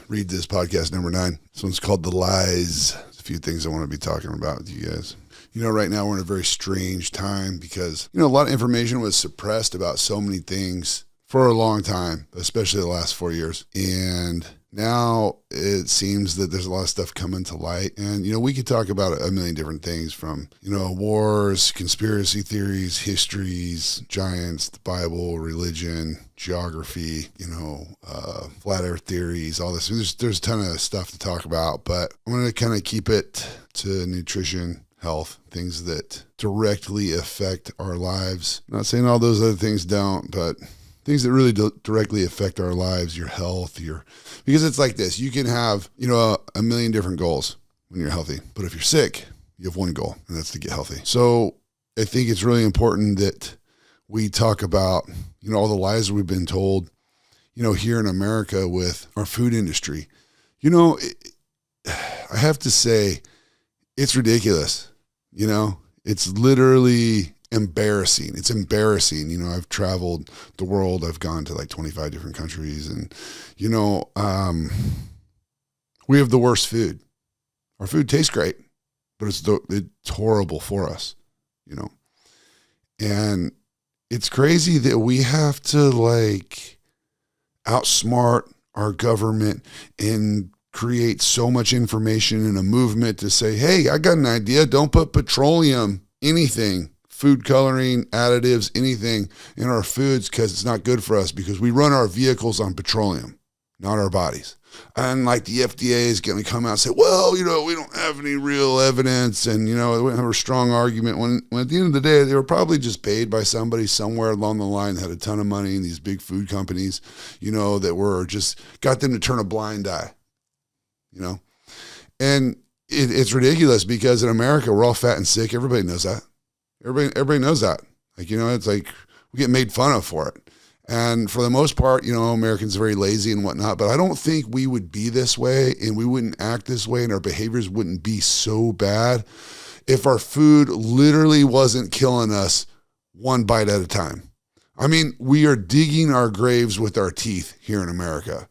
read this podcast number 9. This one's called The Lies. There's a few things I want to be talking about with you guys. Right now we're in a very strange time because, a lot of information was suppressed about so many things for a long time, especially the last 4 years. And now it seems that there's a lot of stuff coming to light. And, we could talk about a million different things from, wars, conspiracy theories, histories, giants, the Bible, religion, geography, flat earth theories, all this. There's a ton of stuff to talk about, but I'm going to kind of keep it to nutrition, health, things that directly affect our lives. I'm not saying all those other things don't, but things that really directly affect our lives, your health, because it's like this. You can have, a million different goals when you're healthy, but if you're sick, you have one goal, and that's to get healthy. So I think it's really important that we talk about, all the lies we've been told, here in America with our food industry. I have to say, it's ridiculous. It's literally embarrassing. It's embarrassing. I've traveled the world. I've gone to like 25 different countries, and, we have the worst food. Our food tastes great, but it's horrible for us, and it's crazy that we have to outsmart our government and create so much information in a movement to say, hey, I got an idea. Don't put petroleum, anything, food coloring, additives, anything in our foods because it's not good for us because we run our vehicles on petroleum, not our bodies. And the FDA is going to come out and say, well, we don't have any real evidence. And, we have a strong argument when at the end of the day, they were probably just paid by somebody somewhere along the line that had a ton of money in these big food companies, that were just got them to turn a blind eye. And it's ridiculous because in America, we're all fat and sick. Everybody knows that. Everybody knows that. It's like we get made fun of for it. And for the most part, Americans are very lazy and whatnot, but I don't think we would be this way and we wouldn't act this way and our behaviors wouldn't be so bad if our food literally wasn't killing us one bite at a time. I mean, we are digging our graves with our teeth here in America.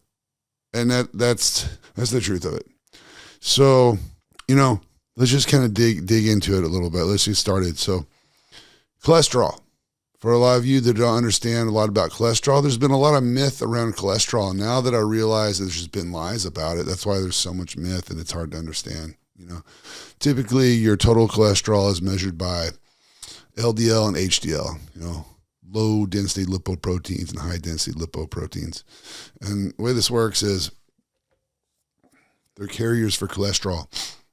And that's the truth of it. So, let's just kind of dig into it a little bit. Let's get started. So, cholesterol. For a lot of you that don't understand a lot about cholesterol, there's been a lot of myth around cholesterol. And now that I realize there's just been lies about it, that's why there's so much myth and it's hard to understand. Typically your total cholesterol is measured by LDL and HDL, low density lipoproteins and high density lipoproteins. And the way this works is they're carriers for cholesterol.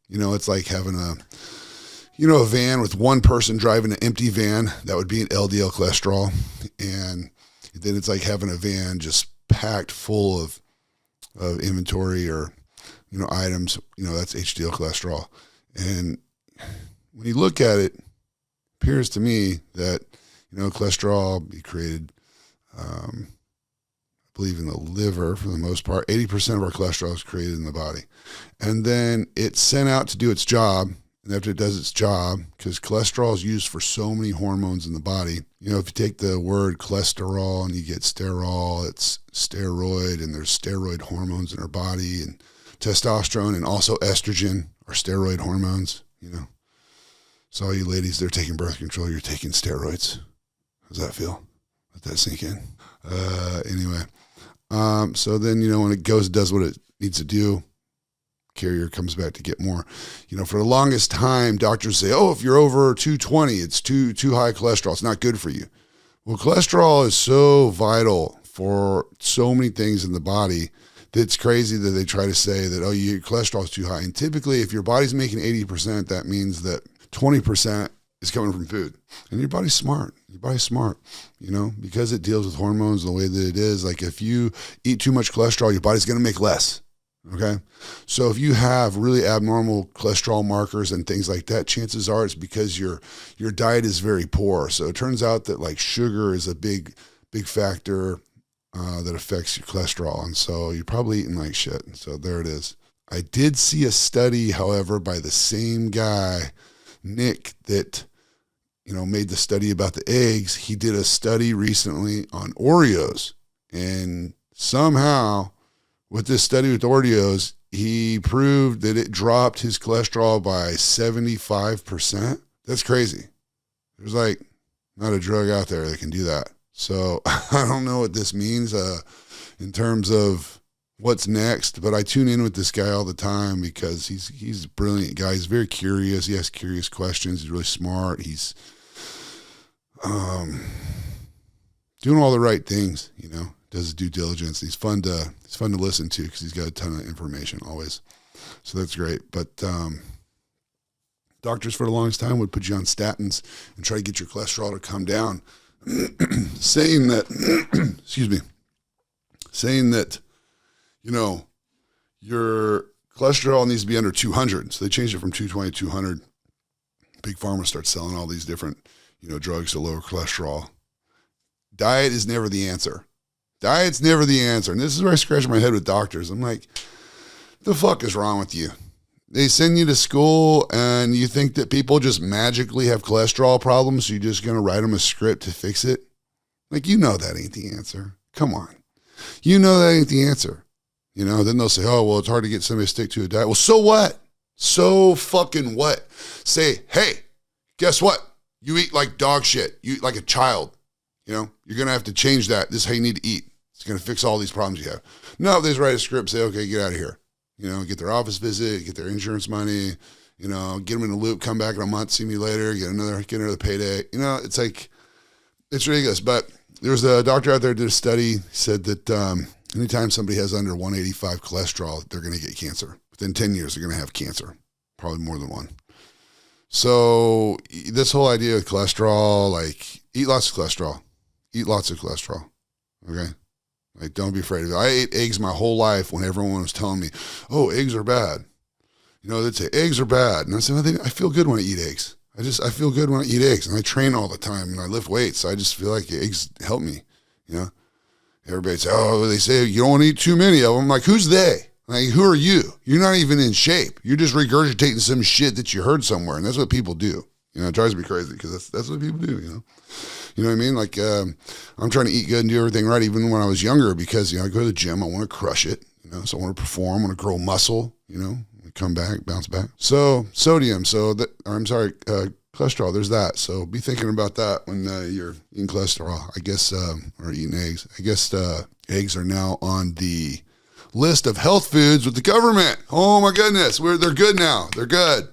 It's like having a van with one person driving an empty van. That would be an LDL cholesterol. And then it's like having a van just packed full of inventory or, items, that's HDL cholesterol. And when you look at it, it appears to me that, cholesterol be created, I believe in the liver for the most part. 80% of our cholesterol is created in the body. And then it's sent out to do its job. And after it does its job, because cholesterol is used for so many hormones in the body, if you take the word cholesterol and you get sterol, it's steroid, and there's steroid hormones in our body, and testosterone and also estrogen are steroid hormones, So all you ladies that are taking birth control, you're taking steroids. How's that feel? Let that sink in. Anyway, so then, when it does what it needs to do, carrier comes back to get more. For the longest time, doctors say, oh, if you're over 220, it's too high cholesterol. It's not good for you. Well, cholesterol is so vital for so many things in the body that it's crazy that they try to say that, oh, your cholesterol is too high. And typically, if your body's making 80%, that means that 20% is coming from food. And your body's smart. Because it deals with hormones the way that it is. Like if you eat too much cholesterol, your body's going to make less. Okay. So if you have really abnormal cholesterol markers and things like that, chances are it's because your diet is very poor. So it turns out that sugar is a big factor that affects your cholesterol. And so you're probably eating like shit. So there it is. I did see a study, however, by the same guy, Nick, that, made the study about the eggs. He did a study recently on Oreos, and somehow with this study with Oreos, he proved that it dropped his cholesterol by 75%. That's crazy. There's like not a drug out there that can do that. So I don't know what this means in terms of what's next, but I tune in with this guy all the time because he's a brilliant guy. He's very curious. He asks curious questions. He's really smart. He's doing all the right things, you know, does his due diligence. He's fun to listen to because he's got a ton of information always. So that's great. But doctors for the longest time would put you on statins and try to get your cholesterol to come down, saying that, saying that, you know, your cholesterol needs to be under 200. So they changed it from 220 to 200. Big Pharma starts selling all these different, you know, drugs to lower cholesterol. Diet is never the answer. Diet's never the answer. And this is where I scratch my head with doctors. I'm like, the fuck is wrong with you? They send you to school and you think that people just magically have cholesterol problems, so you're just going to write them a script to fix it? Like, you know that ain't the answer. Come on. You know that ain't the answer. You know, then they'll say, oh, well, it's hard to get somebody to stick to a diet. Well, so what? So fucking what? Say, hey, guess what? You eat like dog shit. You eat like a child. You know, you're going to have to change that. This is how you need to eat. It's going to fix all these problems you have. No, they just write a script, say, okay, get out of here. You know, get their office visit, get their insurance money, you know, get them in a loop, come back in a month, see me later, get another payday. You know, it's like, it's ridiculous. But there was a doctor out there who did a study, said that anytime somebody has under 185 cholesterol, they're going to get cancer. Within 10 years, they're going to have cancer, probably more than one. So this whole idea of cholesterol, like, eat lots of cholesterol. Eat lots of cholesterol, okay? Like, don't be afraid of it. I ate eggs my whole life when everyone was telling me, oh, eggs are bad. You know, they'd say, eggs are bad. And I said, well, I feel good when I eat eggs. I feel good when I eat eggs. And I train all the time and I lift weights. So I just feel like eggs help me, you know? Everybody say, oh, they say you don't want to eat too many of them. I'm like, who's they? Like, who are you? You're not even in shape. You're just regurgitating some shit that you heard somewhere. And that's what people do. You know, it drives me crazy because that's what people do, you know? You know what I mean? Like, I'm trying to eat good and do everything right, even when I was younger, because, you know, I go to the gym, I want to crush it, you know, so I want to perform, I want to grow muscle, you know, come back, bounce back. So sodium, cholesterol, there's that. So be thinking about that when you're eating cholesterol, I guess, or eating eggs. I guess eggs are now on the list of health foods with the government. Oh my goodness, they're good now. They're good.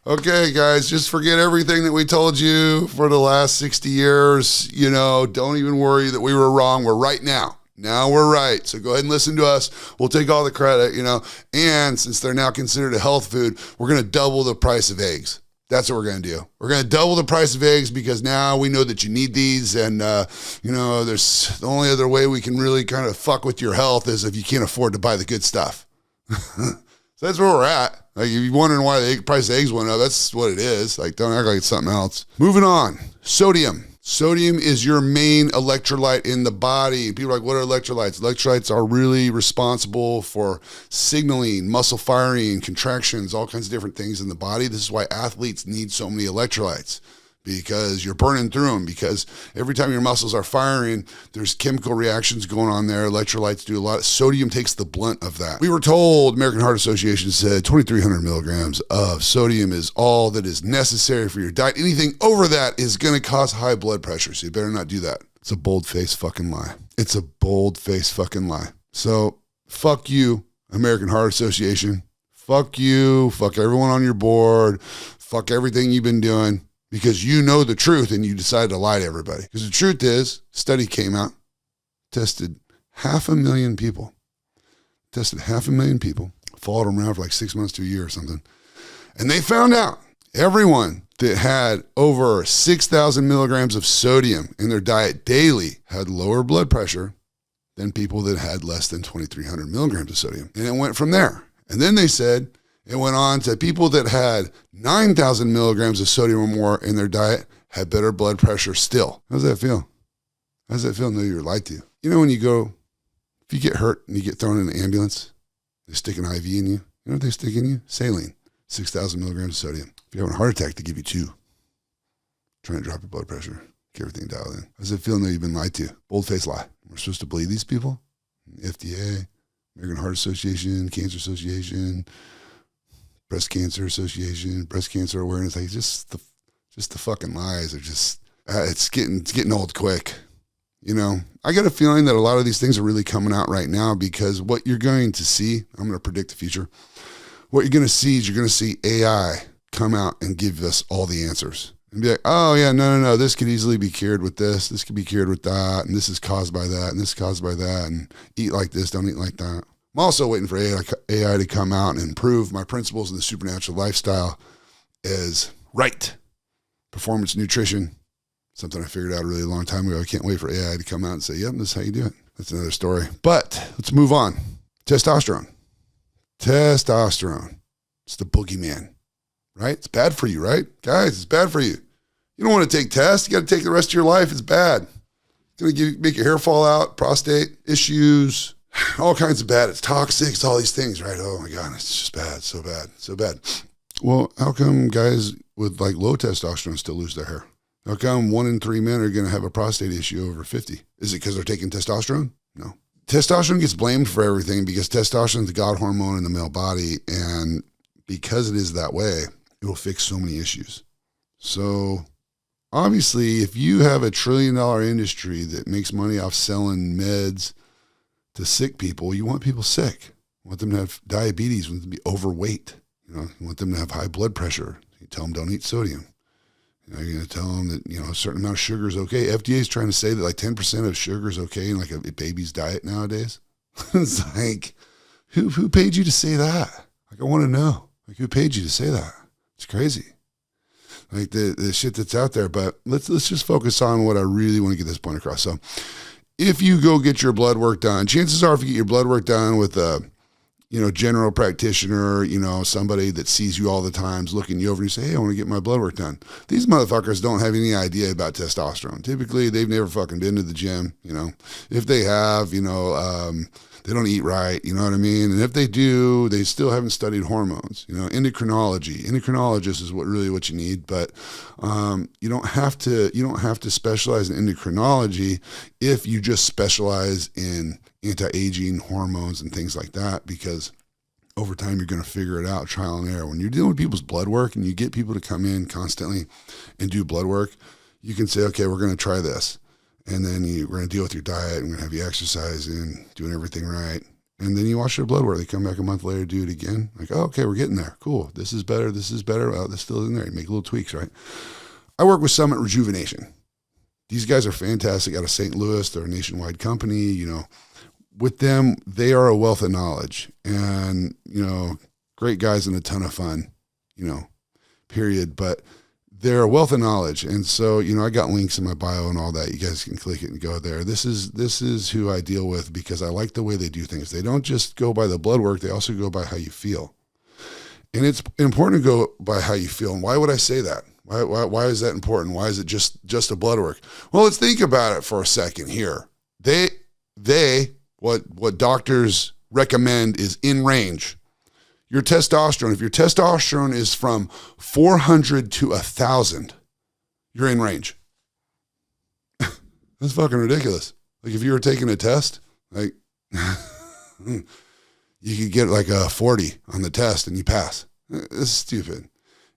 Okay, guys, just forget everything that we told you for the last 60 years. You know, don't even worry that we were wrong. We're right now. Now we're right. So go ahead and listen to us. We'll take all the credit, you know. And since they're now considered a health food, we're going to double the price of eggs. That's what we're going to do. We're going to double the price of eggs because now we know that you need these. And, you know, there's the only other way we can really kind of fuck with your health is if you can't afford to buy the good stuff. So that's where we're at. Like, if you're wondering why the price of eggs went up, that's what it is. Like, don't act like it's something else. Moving on. Sodium. Sodium is your main electrolyte in the body. People are like, what are electrolytes? Electrolytes are really responsible for signaling, muscle firing, contractions, all kinds of different things in the body. This is why athletes need so many electrolytes, because you're burning through them, because every time your muscles are firing, there's chemical reactions going on there. Electrolytes do a lot. Sodium takes the blunt of that. We were told, American Heart Association said 2,300 milligrams of sodium is all that is necessary for your diet. Anything over that is going to cause high blood pressure, so you better not do that. It's a bold-faced fucking lie. It's a bold-faced fucking lie. So fuck you, American Heart Association. Fuck you. Fuck everyone on your board. Fuck everything you've been doing. Because you know the truth and you decided to lie to everybody. Because the truth is, study came out, tested 500,000 people. Tested 500,000 people, followed them around for like 6 months to a year or something. And they found out everyone that had over 6,000 milligrams of sodium in their diet daily had lower blood pressure than people that had less than 2,300 milligrams of sodium. And it went from there. And then they said, it went on to people that had 9,000 milligrams of sodium or more in their diet had better blood pressure still. How does that feel? How does that feel? Know you're lied to. You know when you go, if you get hurt and you get thrown in an ambulance, they stick an IV in you. You know what they stick in you? Saline, 6,000 milligrams of sodium. If you're having a heart attack, they give you 2. Trying to drop your blood pressure, get everything dialed in. How does it feel? Know you've been lied to? Bold-faced lie. We're supposed to believe these people? The FDA, American Heart Association, Cancer Association, Breast Cancer Association, Breast Cancer Awareness. Like just the fucking lies are just, it's getting old quick. You know, I got a feeling that a lot of these things are really coming out right now because what you're going to see, I'm going to predict the future. What you're going to see is you're going to see AI come out and give us all the answers and be like, oh yeah, no, this could easily be cured with this. This could be cured with that. And this is caused by that. And this is caused by that. And eat like this, don't eat like that. I'm also waiting for AI to come out and improve my principles in the supernatural lifestyle is right. Performance nutrition, something I figured out a really long time ago. I can't wait for AI to come out and say, yep, this is how you do it. That's another story. But let's move on. Testosterone. It's the boogeyman, right? It's bad for you, right? Guys, it's bad for you. You don't want to take tests. You got to take the rest of your life. It's bad. It's going to make your hair fall out, prostate issues, all kinds of bad. It's toxic. It's all these things, right? Oh my God, it's just bad. So bad. So bad. Well, how come guys with like low testosterone still lose their hair? How come 1 in 3 men are going to have a prostate issue over 50? Is it because they're taking testosterone? No. Testosterone gets blamed for everything because testosterone is the God hormone in the male body. And because it is that way, it will fix so many issues. So obviously, if you have $1 trillion industry that makes money off selling meds to sick people, you want people sick. You want them to have diabetes, you want them to be overweight. You want them to have high blood pressure. You tell them don't eat sodium. You're going to tell them that, a certain amount of sugar is okay. FDA is trying to say that like 10% of sugar is okay in like a baby's diet nowadays. It's like, who paid you to say that? Like, I want to know. Like, who paid you to say that? It's crazy. Like the shit that's out there. But let's just focus on what I really want to get this point across. So if you go get your blood work done, chances are if you get your blood work done with a general practitioner, somebody that sees you all the time is looking you over and you say, hey, I want to get my blood work done. These motherfuckers don't have any idea about testosterone. Typically, they've never fucking been to the gym, If they have, they don't eat right, you know what I mean? And if they do, they still haven't studied hormones. Endocrinology. Endocrinologist is what you need, but you don't have to specialize in endocrinology if you just specialize in anti-aging hormones and things like that, because over time you're going to figure it out, trial and error. When you're dealing with people's blood work and you get people to come in constantly and do blood work, you can say, okay, we're going to try this. And then we're going to deal with your diet. And we're going to have you exercising, doing everything right. And then you watch their blood work. They come back a month later, do it again. Like, oh, okay, we're getting there. Cool. This is better. Well, this still in there. You make little tweaks, right? I work with Summit Rejuvenation. These guys are fantastic out of St. Louis. They're a nationwide company, With them, they are a wealth of knowledge and, great guys and a ton of fun, period. But they're a wealth of knowledge. And so, I got links in my bio and all that. You guys can click it and go there. This is who I deal with because I like the way they do things. They don't just go by the blood work. They also go by how you feel. And it's important to go by how you feel. And why would I say that? Why is that important? Why is it just a blood work? Well, let's think about it for a second here. What doctors recommend is in range. Your testosterone, if your testosterone is from 400 to 1,000, you're in range. That's fucking ridiculous. Like if you were taking a test, like you could get like a 40 on the test and you pass. It's stupid.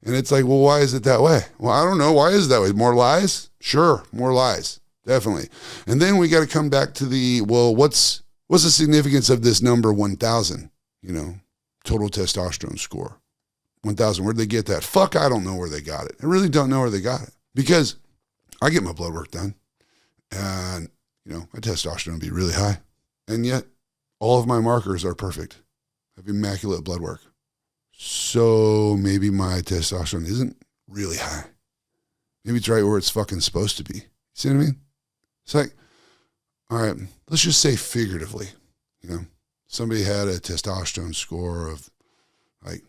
And it's like, well, why is it that way? Well, I don't know. Why is it that way? More lies? Sure, more lies. Definitely. And then we got to come back to what's the significance of this number 1,000, total testosterone score. 1,000, where'd they get that? Fuck, I don't know where they got it. I really don't know where they got it because I get my blood work done and, my testosterone would be really high. And yet all of my markers are perfect. I have immaculate blood work. So maybe my testosterone isn't really high. Maybe it's right where it's fucking supposed to be. You see what I mean? It's like, all right, let's just say figuratively, somebody had a testosterone score of like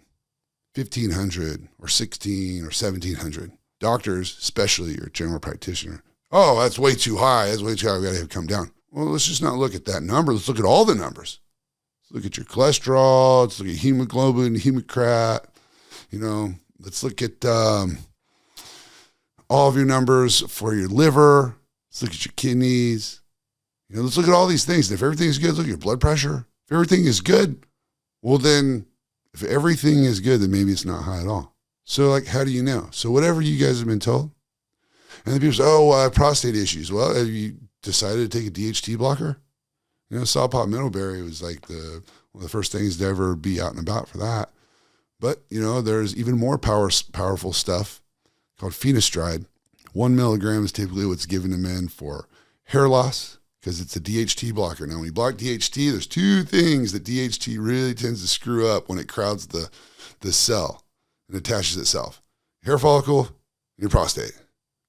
1,500 or 16 or 1,700. Doctors, especially your general practitioner, oh, that's way too high. That's way too high. We got to have it come down. Well, let's just not look at that number. Let's look at all the numbers. Let's look at your cholesterol. Let's look at hemoglobin, hemocrat. Let's look at all of your numbers for your liver. Let's look at your kidneys. Let's look at all these things. And if everything's good, look at your blood pressure. If everything is good, well then, if everything is good, then maybe it's not high at all. So like, how do you know? So whatever you guys have been told, and then people say, oh, I have prostate issues. Well, have you decided to take a DHT blocker? You know, saw pot middleberry was like one of the first things to ever be out and about for that. But, you know, there's even more powerful stuff called finasteride. 1 milligram is typically what's given to men for hair loss because it's a DHT blocker. Now, when you block DHT, there's two things that DHT really tends to screw up when it crowds the cell and attaches itself. Hair follicle and your prostate.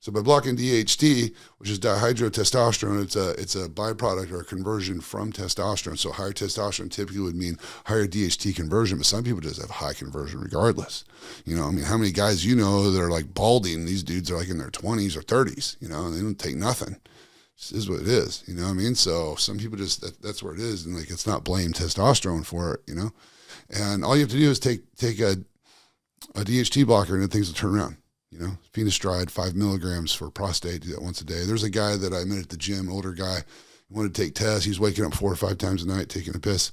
So by blocking DHT, which is dihydrotestosterone, it's a byproduct or a conversion from testosterone. So higher testosterone typically would mean higher DHT conversion, but some people just have high conversion regardless. You know, I mean, how many guys you know that are like balding? These dudes are like in their 20s or 30s, you know, and they don't take nothing. This is what it is, you know what I mean? So some people just, that's where it is, and like it's not blame testosterone for it, you know? And all you have to do is take a DHT blocker and then things will turn around. You know, finasteride, 5 milligrams for prostate, do that once a day. There's a guy that I met at the gym, older guy, wanted to take tests. He's waking up 4 or 5 times a night taking a piss.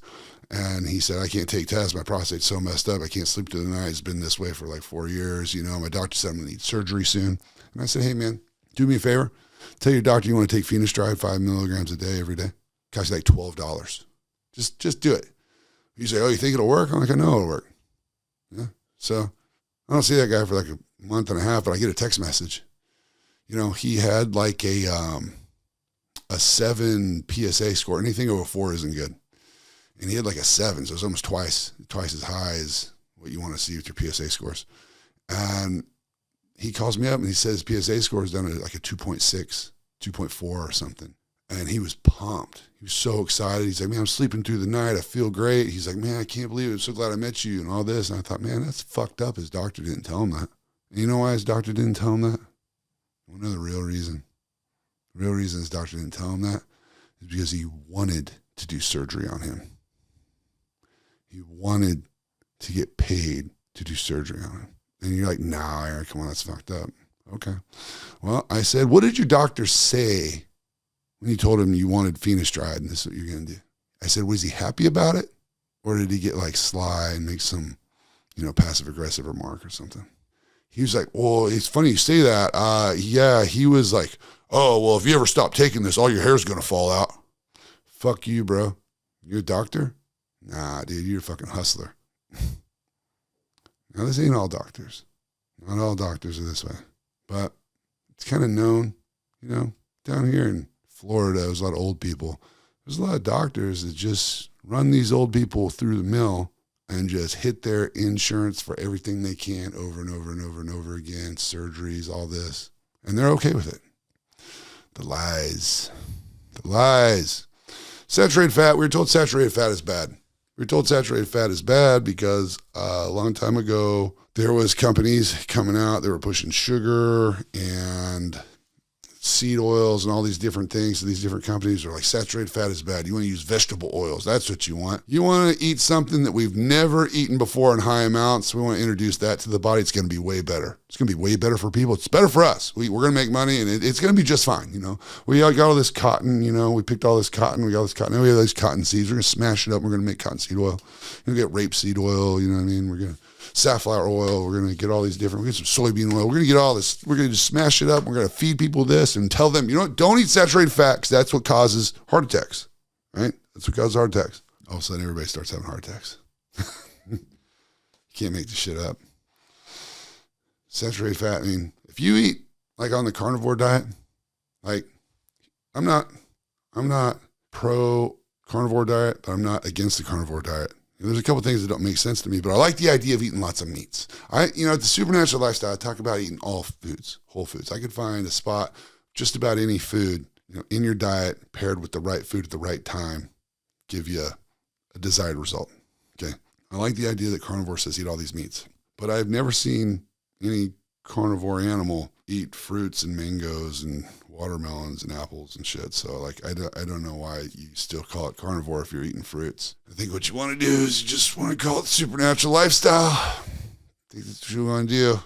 And he said, I can't take tests. My prostate's so messed up. I can't sleep through the night. It's been this way for like 4 years. You know, my doctor said I'm going to need surgery soon. And I said, hey, man, do me a favor. Tell your doctor you want to take finasteride 5 milligrams a day every day. Costs you like $12. Just do it. You say, oh, you think it'll work? I'm like, I know it'll work. Yeah. So I don't see that guy for like a month and a half, but I get a text message. You know, he had like a 7 PSA score. Anything over 4 isn't good. And he had like a 7, so it's almost twice as high as what you want to see with your PSA scores. And he calls me up and he says PSA score is down to like a 2.6, 2.4 or something. And he was pumped. He was so excited. He's like, man, I'm sleeping through the night. I feel great. He's like, man, I can't believe it. I'm so glad I met you and all this. And I thought, man, that's fucked up. His doctor didn't tell him that. And you know why his doctor didn't tell him that? I want to know the real reason. The real reason his doctor didn't tell him that is because he wanted to do surgery on him. He wanted to get paid to do surgery on him. And you're like, nah, Aaron, come on, that's fucked up. Okay. Well, I said, what did your doctor say when you told him you wanted finasteride and this is what you're going to do? I said, was he happy about it? Or did he get like sly and make some, you know, passive aggressive remark or something? He was like, well, it's funny you say that. Yeah, he was like, oh, well, if you ever stop taking this, all your hair's going to fall out. Fuck you, bro. You're a doctor? Nah, dude, you're a fucking hustler. Now, this ain't all doctors. Not all doctors are this way. But it's kind of known, you know, down here in Florida, there's a lot of old people. There's a lot of doctors that just run these old people through the mill and just hit their insurance for everything they can over and over and over and over again, surgeries, all this. And they're okay with it. The lies. Saturated fat, we were told saturated fat is bad. We were told saturated fat is bad because a long time ago, there was companies coming out, they were pushing sugar and seed oils and all these different things. So these different companies are like, saturated fat is bad. You want to use vegetable oils. That's what you want. You want to eat something that we've never eaten before in high amounts. We want to introduce that to the body. It's going to be way better. It's going to be way better for people. It's better for us. We're going to make money and it's going to be just fine. You know, we all got all this cotton, you know, we picked all this cotton. We got this cotton. Now we have these cotton seeds. We're going to smash it up. We're going to make cottonseed oil. We're going to get rapeseed oil. You know what I mean? We're going to safflower oil. We're going to get all these different, we're going to get some soybean oil. We're going to get all this. We're going to just smash it up. We're going to feed people this and tell them, you know what, don't eat saturated fat because that's what causes heart attacks, right? That's what causes heart attacks. All of a sudden, everybody starts having heart attacks. You can't make this shit up. Saturated fat, I mean, if you eat like on the carnivore diet, like I'm not pro carnivore diet, but I'm not against the carnivore diet. There's a couple things that don't make sense to me, but I like the idea of eating lots of meats. You know, at the SuperNatural lifestyle, I talk about eating all foods, whole foods. I could find a spot, just about any food, you know, in your diet, paired with the right food at the right time, give you a desired result. Okay. I like the idea that carnivore says eat all these meats, but I've never seen any carnivore animal eat fruits and mangoes and watermelons and apples and shit. So like, I don't know why you still call it carnivore if you're eating fruits. I think what you want to do is you just want to call it SuperNatural lifestyle. I think that's what you want to do.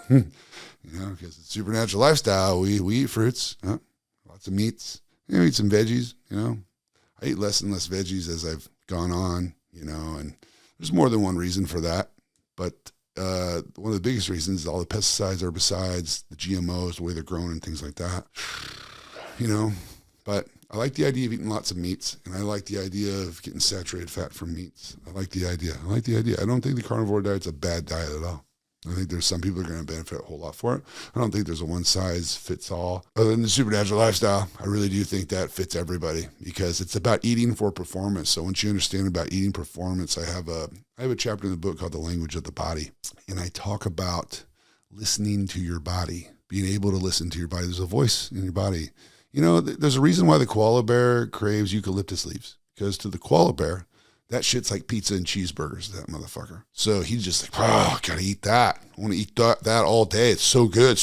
You know, because it's SuperNatural lifestyle. We eat fruits, lots of meats. You know, eat some veggies, you know. I eat less and less veggies as I've gone on, and there's more than one reason for that. But one of the biggest reasons is all the pesticides, herbicides, the GMOs, the way they're grown and things like that, But I like the idea of eating lots of meats, and I like the idea of getting saturated fat from meats. I like the idea. I don't think the carnivore diet's a bad diet at all. I think there's some people that are going to benefit a whole lot for it. I don't think there's a one-size-fits-all. Other than the SuperNatural lifestyle, I really do think that fits everybody because it's about eating for performance. So once you understand about eating performance, I have a chapter in the book called The Language of the Body, and I talk about listening to your body, being able to listen to your body. There's a voice in your body. There's a reason why the koala bear craves eucalyptus leaves, because to the koala bear, that shit's like pizza and cheeseburgers, that motherfucker. So he's just like, gotta eat that. I want to eat that all day. It's so good,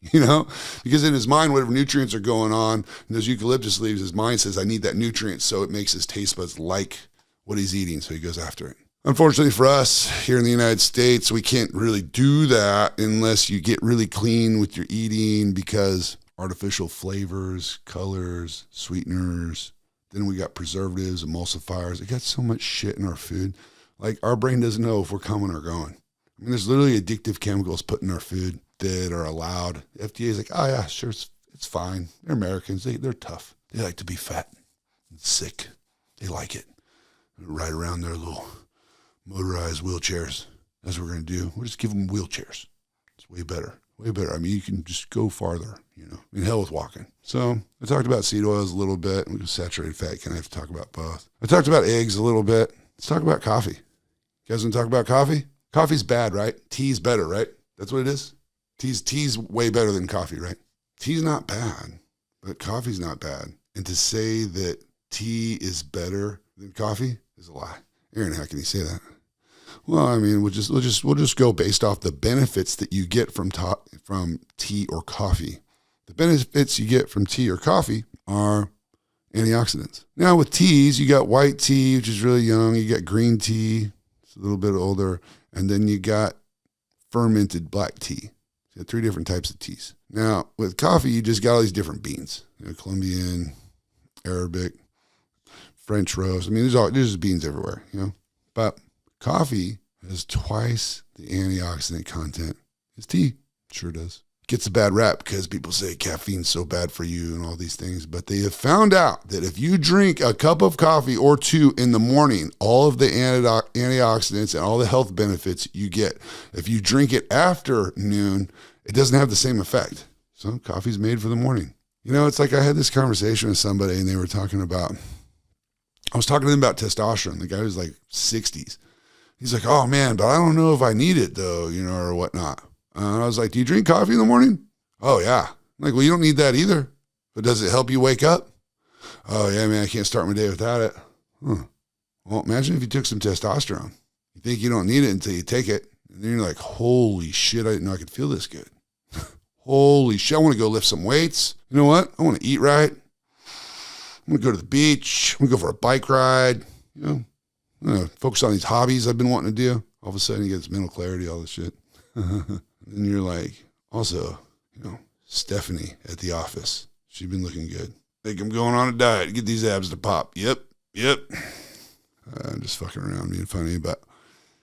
because in his mind, whatever nutrients are going on in those eucalyptus leaves, his mind says, I need that nutrient. So it makes his taste buds like what he's eating. So he goes after it. Unfortunately for us here in the United States, we can't really do that unless you get really clean with your eating, because artificial flavors, colors, sweeteners, then we got preservatives, emulsifiers. We got so much shit in our food. Like, our brain doesn't know if we're coming or going. I mean, there's literally addictive chemicals put in our food that are allowed. The FDA is like, oh yeah, sure, it's fine. They're Americans. They're tough. They like to be fat and sick. They like it. They ride around their little motorized wheelchairs. That's what we're going to do. We'll just give them wheelchairs. It's way better. Way better. I mean, you can just go farther, I mean, hell with walking. So I talked about seed oils a little bit. We saturated fat. Can I have to talk about both? I talked about eggs a little bit. Let's talk about coffee. You guys want to talk about coffee? Coffee's bad, right? Tea's better, right? That's what it is. Tea's way better than coffee, right? Tea's not bad, but coffee's not bad. And to say that tea is better than coffee is a lie. Aaron, how can you say that? Well, I mean, we'll just go based off the benefits that you get from tea or coffee. The benefits you get from tea or coffee are antioxidants. Now with teas, you got white tea, which is really young. You got green tea, it's a little bit older, and then you got fermented black tea. You got 3 different types of teas. Now with coffee, you just got all these different beans. Colombian, Arabic, French roast. I mean, there's beans everywhere, But coffee has twice the antioxidant content as tea. Sure does. Gets a bad rap because people say caffeine's so bad for you and all these things, but they have found out that if you drink a cup of coffee or 2 in the morning, all of the antioxidants and all the health benefits you get. If you drink it after noon, it doesn't have the same effect. So coffee's made for the morning. It's like I had this conversation with somebody and they were talking about, I was talking to them about testosterone. The guy was like 60s. He's like, oh man, but I don't know if I need it though, or whatnot. And I was like, do you drink coffee in the morning? Oh yeah. I'm like, well, you don't need that either. But does it help you wake up? Oh yeah, man, I can't start my day without it. Well, imagine if you took some testosterone. You think you don't need it until you take it. And then you're like, holy shit, I didn't know I could feel this good. Holy shit, I want to go lift some weights. You know what? I want to eat right. I'm going to go to the beach. I'm going to go for a bike ride. I'm going to focus on these hobbies I've been wanting to do. All of a sudden, you get this mental clarity, all this shit. And you're like, also, Stephanie at the office. She's been looking good. Think I'm going on a diet to get these abs to pop. Yep. I'm just fucking around being funny. But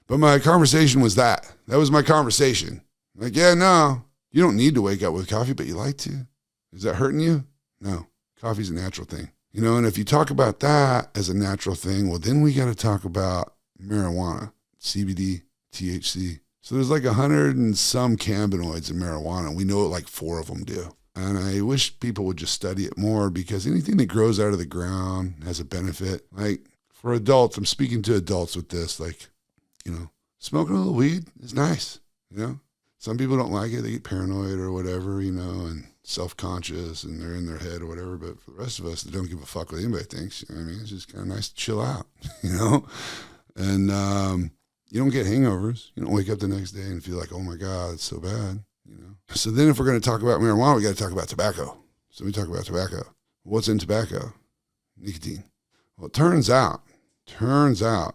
my conversation was that. That was my conversation. Like, yeah, no, you don't need to wake up with coffee, but you like to. Is that hurting you? No. Coffee's a natural thing. And if you talk about that as a natural thing, well, then we got to talk about marijuana, CBD, THC. So there's like 100 and some cannabinoids in marijuana. We know like 4 of them do. And I wish people would just study it more, because anything that grows out of the ground has a benefit. Like for adults, I'm speaking to adults with this, like, smoking a little weed is nice. Some people don't like it. They get paranoid or whatever, and self-conscious and they're in their head or whatever. But for the rest of us that don't give a fuck what anybody thinks, it's just kind of nice to chill out, And you don't get hangovers. You don't wake up the next day and feel like, oh my God, it's so bad, So then if we're going to talk about marijuana, we got to talk about tobacco. So we talk about tobacco. What's in tobacco? Nicotine. Well, it turns out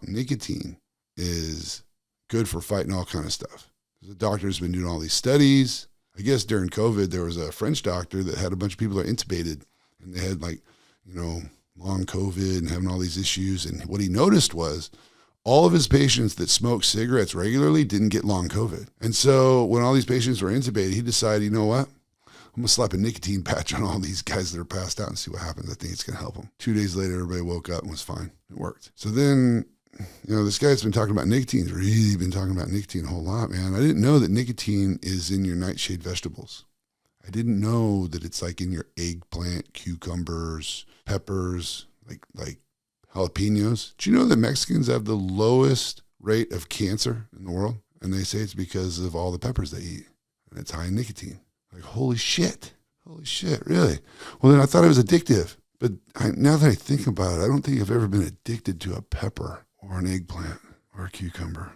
nicotine is good for fighting all kind of stuff. The doctor's been doing all these studies. I guess during COVID, there was a French doctor that had a bunch of people that are intubated, and they had long COVID and having all these issues. And what he noticed was all of his patients that smoked cigarettes regularly didn't get long COVID. And so when all these patients were intubated, he decided, you know what? I'm going to slap a nicotine patch on all these guys that are passed out and see what happens. I think it's going to help them. 2 days later, everybody woke up and was fine. It worked. So then, this guy's been talking about nicotine. He's really been talking about nicotine a whole lot, man. I didn't know that nicotine is in your nightshade vegetables. I didn't know that it's like in your eggplant, cucumbers, peppers, like jalapenos. Do you know that Mexicans have the lowest rate of cancer in the world? And they say it's because of all the peppers they eat. And it's high in nicotine. Like, holy shit, really? Well, then I thought it was addictive. But now that I think about it, I don't think I've ever been addicted to a pepper or an eggplant or a cucumber.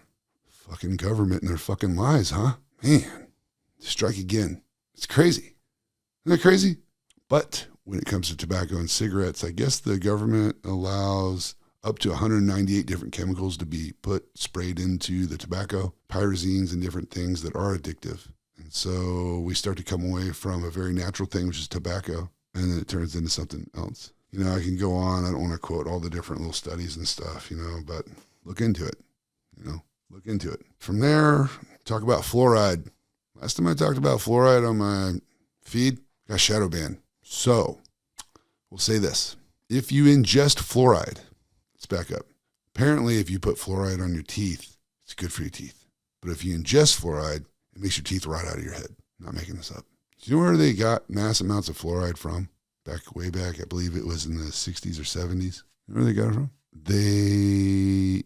Fucking government and their fucking lies, huh? Man, strike again. It's crazy. Isn't that crazy? But when it comes to tobacco and cigarettes, I guess the government allows up to 198 different chemicals to be sprayed into the tobacco, pyrazines and different things that are addictive. And so we start to come away from a very natural thing, which is tobacco, and then it turns into something else. I can go on. I don't want to quote all the different little studies and stuff, but look into it, look into it. From there, talk about fluoride. Last time I talked about fluoride on my feed, got shadow banned. So we'll say this. If you ingest fluoride, let's back up. Apparently, if you put fluoride on your teeth, it's good for your teeth. But if you ingest fluoride, it makes your teeth rot out of your head. I'm not making this up. Do you know where they got mass amounts of fluoride from? Way back, I believe it was in the 60s or 70s. You know where they got it from? They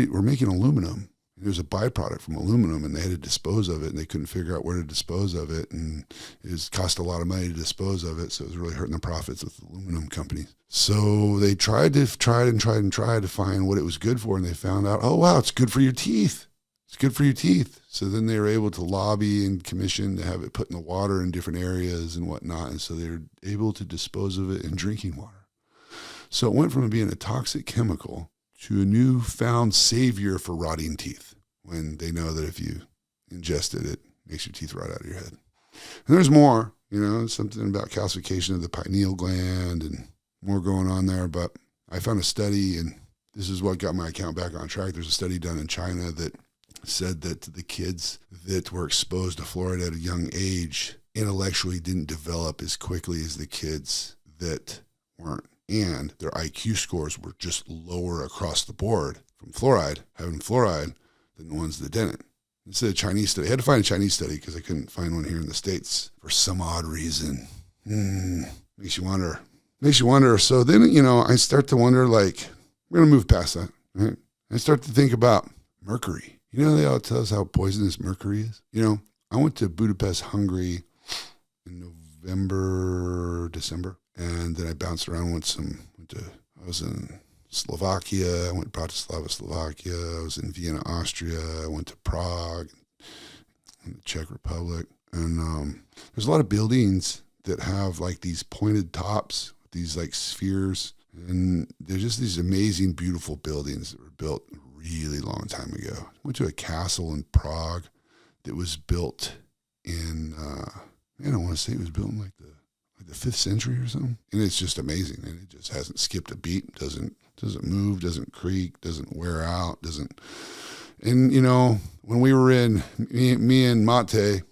were making aluminum. It was a byproduct from aluminum, and they had to dispose of it, and they couldn't figure out where to dispose of it, and it cost a lot of money to dispose of it, so it was really hurting the profits with the aluminum companies. So they tried to find what it was good for, and they found out, oh, wow, it's good for your teeth. It's good for your teeth. So then they were able to lobby and commission to have it put in the water in different areas and whatnot, and so they were able to dispose of it in drinking water. So it went from being a toxic chemical to a newfound savior for rotting teeth, when they know that if you ingest it, it makes your teeth rot out of your head. And there's more, something about calcification of the pineal gland and more going on there. But I found a study, and this is what got my account back on track. There's a study done in China that said that the kids that were exposed to fluoride at a young age intellectually didn't develop as quickly as the kids that weren't. And their IQ scores were just lower across the board from having fluoride, than the ones that didn't. This is a Chinese study. I had to find a Chinese study because I couldn't find one here in the States for some odd reason. Makes you wonder. So then, I start to wonder, we're going to move past that, right? I start to think about mercury. They all tell us how poisonous mercury is. I went to Budapest, Hungary in November, December. And then I bounced around, I was in Slovakia, I went to Bratislava, Slovakia, I was in Vienna, Austria, I went to Prague, in the Czech Republic. And there's a lot of buildings that have these pointed tops, these spheres. And they're just these amazing, beautiful buildings that were built a really long time ago. I went to a castle in Prague that was built in, I want to say it was built in the 5th century or something. And it's just amazing. And it just hasn't skipped a beat, doesn't move, doesn't creak, doesn't wear out, doesn't. And, when we were in, me and Mate,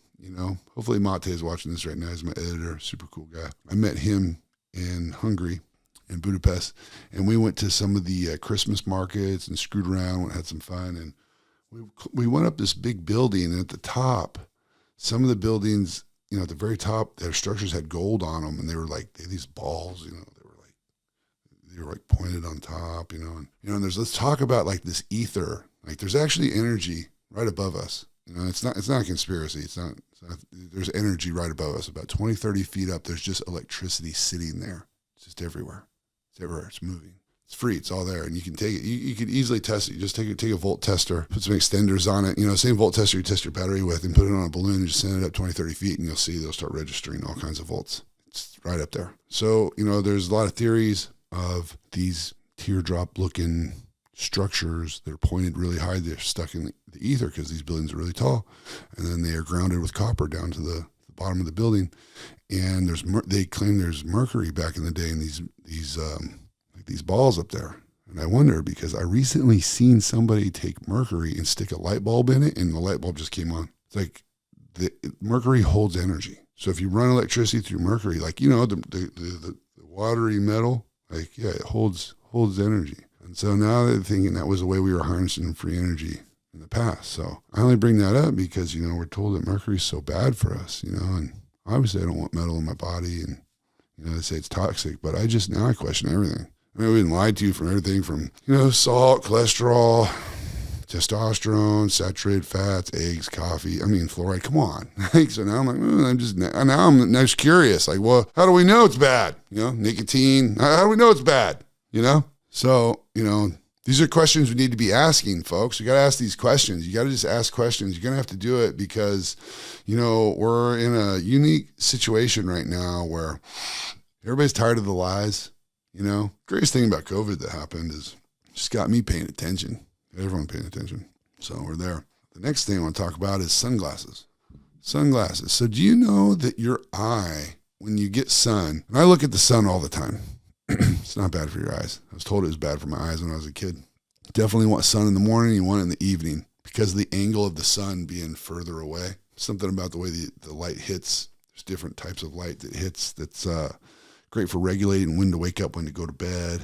hopefully Mate is watching this right now. He's my editor, super cool guy. I met him in Hungary, in Budapest, and we went to some of the Christmas markets and screwed around and had some fun. And we went up this big building, and at the top, some of the buildings, at the very top, their structures had gold on them, and they had these balls, they were pointed on top, and let's talk about this ether. There's actually energy right above us. It's not a conspiracy. It's not, there's energy right above us, about 20, 30 feet up. There's just electricity sitting there. It's just everywhere. It's moving. It's free. It's all there, and you can take it. You could easily test it. You just take a volt tester, put some extenders on it. Same volt tester you test your battery with, and put it on a balloon and just send it up 20, 30 feet, and you'll see they'll start registering all kinds of volts. It's right up there. So, there's a lot of theories of these teardrop-looking structures that are pointed really high. They're stuck in the ether because these buildings are really tall, and then they are grounded with copper down to the bottom of the building. And they claim there's mercury back in the day in these like these balls up there. And I wonder because I recently seen somebody take mercury and stick a light bulb in it, and the light bulb just came on. It's like the mercury holds energy. So if you run electricity through mercury, like, the watery metal, like, yeah, it holds energy. And so now they're thinking that was the way we were harnessing free energy in the past. So I only bring that up because, we're told that mercury is so bad for us, and obviously I don't want metal in my body, and, they say it's toxic, but now I question everything. I mean, we've been lied to from everything from, salt, cholesterol, testosterone, saturated fats, eggs, coffee. I mean, fluoride, come on. So now I'm like, I'm just curious. Like, well, how do we know it's bad? Nicotine, how do we know it's bad? So, these are questions we need to be asking, folks. You got to ask these questions. You got to just ask questions. You're going to have to do it because, we're in a unique situation right now where everybody's tired of the lies. Greatest thing about COVID that happened is just got me paying attention. Everyone paying attention. So we're there. The next thing I want to talk about is sunglasses. Sunglasses. So do you know that your eye, when you get sun, and I look at the sun all the time, it's not bad for your eyes. I was told it was bad for my eyes when I was a kid. Definitely want sun in the morning, you want it in the evening because of the angle of the sun being further away. Something about the way the light hits. There's different types of light that hits that's great for regulating when to wake up, when to go to bed.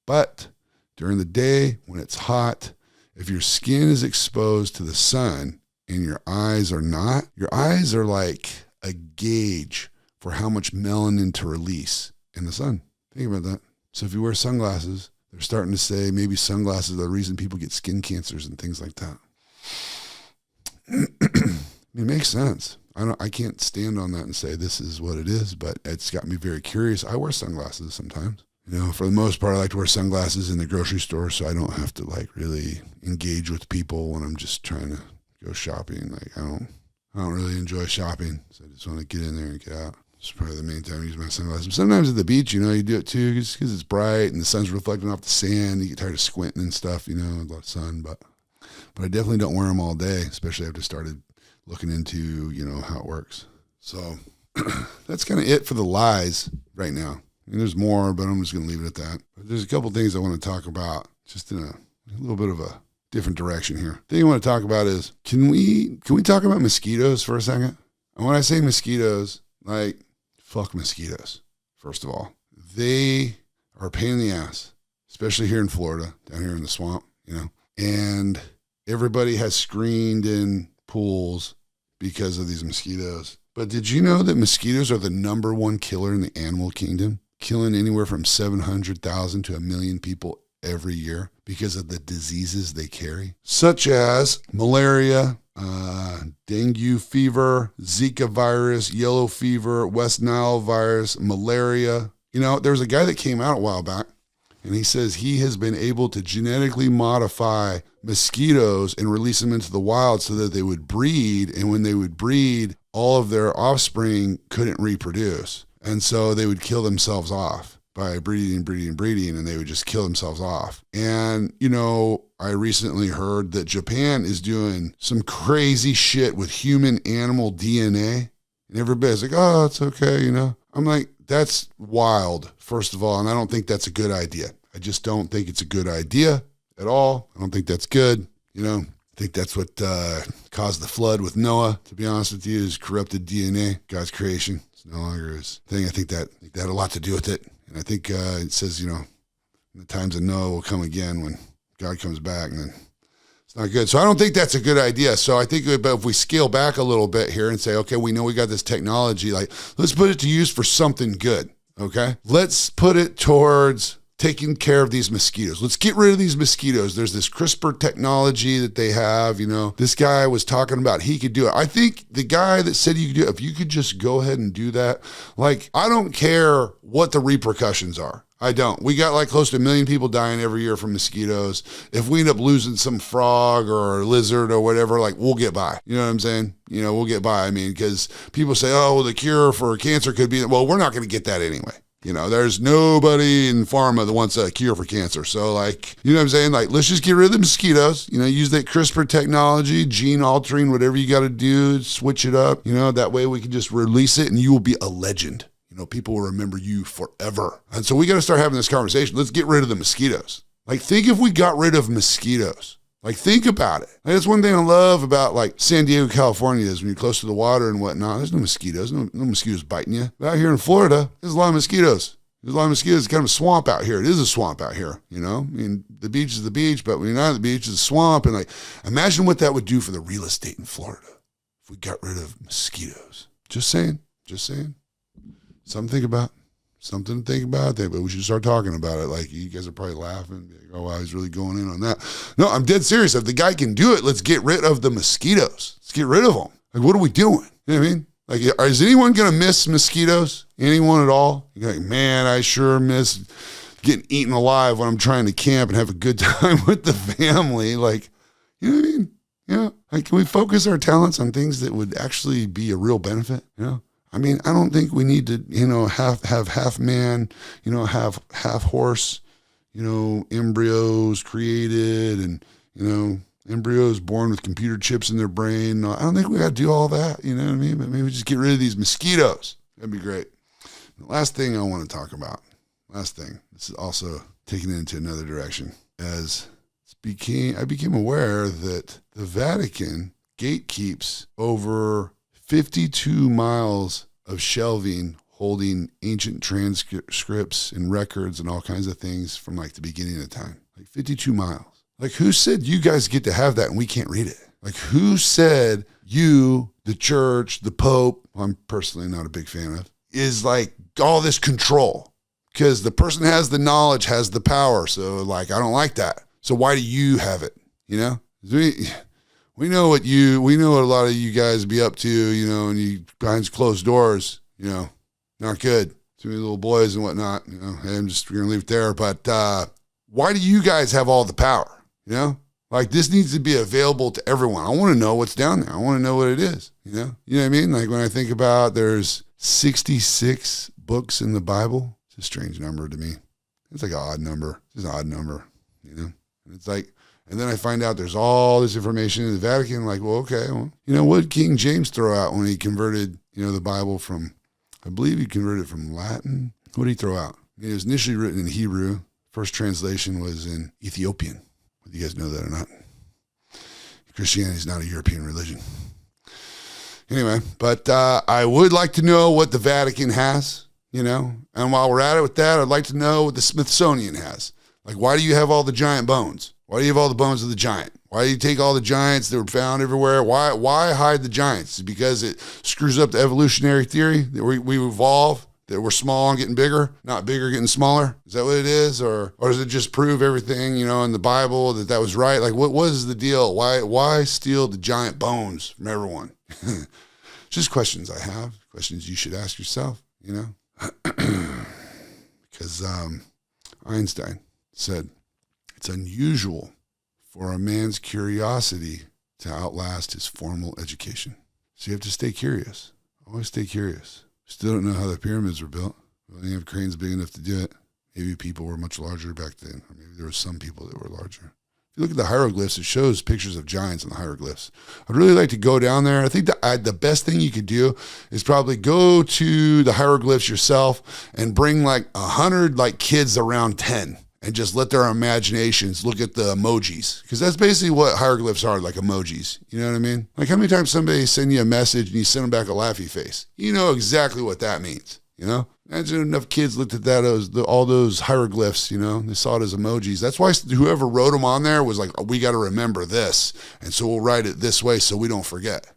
But during the day, when it's hot, if your skin is exposed to the sun and your eyes are not, your eyes are like a gauge for how much melanin to release in the sun. Think about that. So if you wear sunglasses, they're starting to say maybe sunglasses are the reason people get skin cancers and things like that. It makes sense. I can't stand on that and say this is what it is, but it's got me very curious. I wear sunglasses sometimes. For the most part, I like to wear sunglasses in the grocery store so I don't have to really engage with people when I'm just trying to go shopping. Like I don't really enjoy shopping, so I just want to get in there and get out. It's probably the main time I use my sunglasses. But sometimes at the beach, you do it too, just because it's bright and the sun's reflecting off the sand. You get tired of squinting and stuff, a lot of sun. But I definitely don't wear them all day, especially after I started looking into, how it works. So that's kind of it for the lies right now. There's more, but I'm just going to leave it at that. But there's a couple things I want to talk about, just in a little bit of a different direction here. The thing I want to talk about is, can we talk about mosquitoes for a second? And when I say mosquitoes, fuck mosquitoes, first of all. They are a pain in the ass, especially here in Florida, down here in the swamp, and everybody has screened in pools because of these mosquitoes. But did you know that mosquitoes are the number one killer in the animal kingdom, killing anywhere from 700,000 to 1 million people every year because of the diseases they carry, such as malaria, dengue fever, Zika virus, yellow fever, West Nile virus, malaria. There was a guy that came out a while back, and he says he has been able to genetically modify mosquitoes and release them into the wild so that they would breed. And when they would breed, all of their offspring couldn't reproduce. And so they would kill themselves off by breeding, and they would just kill themselves off. And, I recently heard that Japan is doing some crazy shit with human animal DNA. And everybody's like, oh, it's okay, I'm like, that's wild, first of all, and I don't think that's a good idea. I just don't think it's a good idea at all. I don't think that's good. I think that's what caused the flood with Noah, to be honest with you, is corrupted DNA, God's creation. It's no longer his thing. I think that had a lot to do with it. And I think it says, the times of Noah will come again when God comes back, and then it's not good. So I don't think that's a good idea. So I think if we scale back a little bit here and say, okay, we know we got this technology, let's put it to use for something good, okay? Let's put it towards taking care of these mosquitoes. Let's get rid of these mosquitoes. There's this CRISPR technology that they have, This guy was talking about he could do it. I think the guy that said you could do it, if you could just go ahead and do that, I don't care what the repercussions are. I don't. We got close to 1 million people dying every year from mosquitoes. If we end up losing some frog or lizard or whatever, we'll get by. You know what I'm saying? We'll get by. I mean, because people say, oh, well, the cure for cancer could be, well, we're not going to get that anyway. There's nobody in pharma that wants a cure for cancer. So you know what I'm saying? Let's just get rid of the mosquitoes, use that CRISPR technology, gene altering, whatever you got to do, switch it up, that way we can just release it and you will be a legend. people will remember you forever. And so we got to start having this conversation. Let's get rid of the mosquitoes. Like, think if we got rid of mosquitoes. Like, think about it. Like, that's one thing I love about, like, San Diego, California, is when you're close to the water and whatnot, there's no mosquitoes. No mosquitoes biting you. But out here in Florida, there's a lot of mosquitoes. There's a lot of mosquitoes. It's kind of a swamp out here. It is a swamp out here, I mean, the beach is the beach, but when you're not at the beach, it's a swamp. And, like, imagine what that would do for the real estate in Florida if we got rid of mosquitoes. Just saying. Something to think about. But we should start talking about it. Like, you guys are probably laughing. Like, oh, wow, he's really going in on that. No, I'm dead serious. If the guy can do it, let's get rid of the mosquitoes. Let's get rid of them. Like, what are we doing? You know what I mean? Like, is anyone going to miss mosquitoes? Anyone at all? You're like, man, I sure miss getting eaten alive when I'm trying to camp and have a good time with the family. Like, you know what I mean? Like, can we focus our talents on things that would actually be a real benefit? I mean, I don't think we need to, have half man, have half horse, embryos created and, embryos born with computer chips in their brain. I don't think we got to do all that, you know what I mean? But maybe just get rid of these mosquitoes. That'd be great. The last thing I want to talk about, this is also taking it into another direction, as I became aware that the Vatican gatekeeps over 52 miles of shelving holding ancient transcripts and records and all kinds of things from like the beginning of time. Like 52 miles. Like, who said you guys get to have that and we can't read it? Like, who said you, the church, the Pope, I'm personally not a big fan of, is like all this control? Because the person who has the knowledge has the power. So like, I don't like that. So why do you have it? We know what a lot of you guys be up to, and you behind closed doors, not good. Too many little boys and whatnot, hey, we're going to leave it there. But why do you guys have all the power? Like, this needs to be available to everyone. I want to know what's down there. I want to know what it is, You know what I mean? Like, when I think about there's 66 books in the Bible, it's a strange number to me. It's like an odd number. It's an odd number, And it's like, and then I find out there's all this information in the Vatican. Like, well, okay, what did King James throw out when he converted, the Bible from, I believe he converted it from Latin. What did he throw out? It was initially written in Hebrew. First translation was in Ethiopian. Whether you guys know that or not. Christianity is not a European religion. Anyway, but I would like to know what the Vatican has, And while we're at it with that, I'd like to know what the Smithsonian has. Like, why do you have all the giant bones? Why do you have all the bones of the giant? Why do you take all the giants that were found everywhere? Why hide the giants? Because it screws up the evolutionary theory that we evolve, that we're small and getting bigger, not bigger getting smaller? Is that what it is? Or does it just prove everything, in the Bible that was right? Like, what was the deal? Why steal the giant bones from everyone? Just questions I have, questions you should ask yourself, Because Einstein said, it's unusual for a man's curiosity to outlast his formal education. So you have to stay curious. Always stay curious. Still don't know how the pyramids were built. We didn't have cranes big enough to do it. Maybe people were much larger back then. Or maybe there were some people that were larger. If you look at the hieroglyphs, it shows pictures of giants in the hieroglyphs. I'd really like to go down there. I think the best thing you could do is probably go to the hieroglyphs yourself and bring like 100 like kids around 10. And just let their imaginations look at the emojis. Because that's basically what hieroglyphs are, like emojis. You know what I mean? Like, how many times somebody send you a message and you send them back a laughy face? You know exactly what that means, Imagine enough kids looked at that as all those hieroglyphs, they saw it as emojis. That's why whoever wrote them on there was like, oh, we got to remember this. And so we'll write it this way so we don't forget,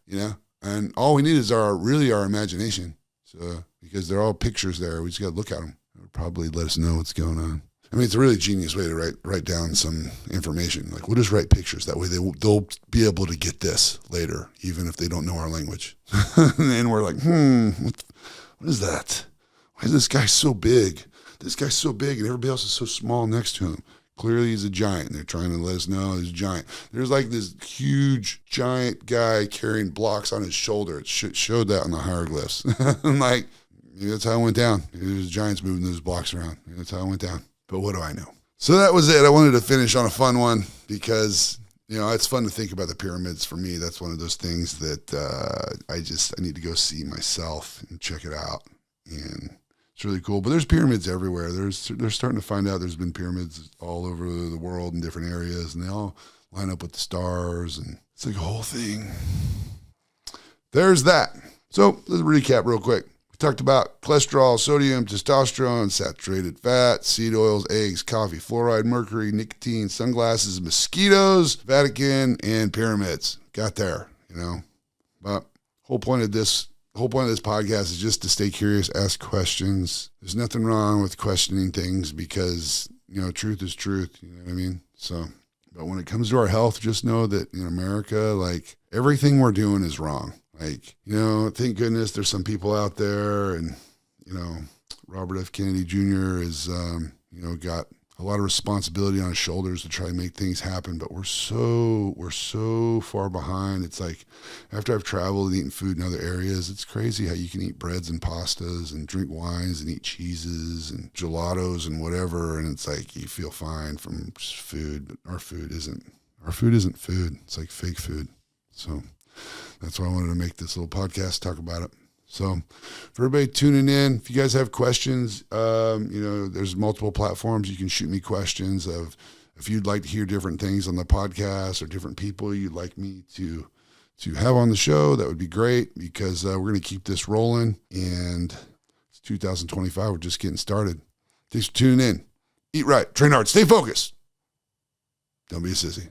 And all we need is our imagination. So, because they're all pictures there. We just got to look at them. It'll probably let us know what's going on. I mean, it's a really genius way to write down some information. Like, we'll just write pictures. That way they'll be able to get this later, even if they don't know our language. And then we're like, what is that? Why is this guy so big? This guy's so big and everybody else is so small next to him. Clearly he's a giant. They're trying to let us know he's a giant. There's like this huge giant guy carrying blocks on his shoulder. It showed that on the hieroglyphs. I'm like, maybe that's how it went down. Maybe there's giants moving those blocks around. Maybe that's how it went down. But what do I know? So that was it. I wanted to finish on a fun one because, it's fun to think about the pyramids. For me, that's one of those things that I need to go see myself and check it out. And It's really cool. But there's pyramids everywhere. They're starting to find out there's been pyramids all over the world in different areas, and they all line up with the stars, and it's like a whole thing. There's that. So let's recap real quick. We talked about cholesterol, sodium, testosterone, saturated fat, seed oils, eggs, coffee, fluoride, mercury, nicotine, sunglasses, mosquitoes, Vatican, and pyramids. Got there, But whole point of this podcast is just to stay curious, ask questions. There's nothing wrong with questioning things because, truth is truth. You know what I mean? So, but when it comes to our health, just know that in America, like everything we're doing is wrong. Like, thank goodness there's some people out there, and, Robert F. Kennedy Jr. is, got a lot of responsibility on his shoulders to try to make things happen, but we're so far behind. It's like, after I've traveled and eaten food in other areas, it's crazy how you can eat breads and pastas and drink wines and eat cheeses and gelatos and whatever, and it's like you feel fine from food, but our food isn't food. It's like fake food. So that's why I wanted to make this little podcast, talk about it. So for everybody tuning in, if you guys have questions, there's multiple platforms. You can shoot me questions of if you'd like to hear different things on the podcast or different people you'd like me to have on the show. That would be great because we're going to keep this rolling, and it's 2025. We're just getting started. Thanks for tuning in. Eat right, train hard, stay focused. Don't be a sissy.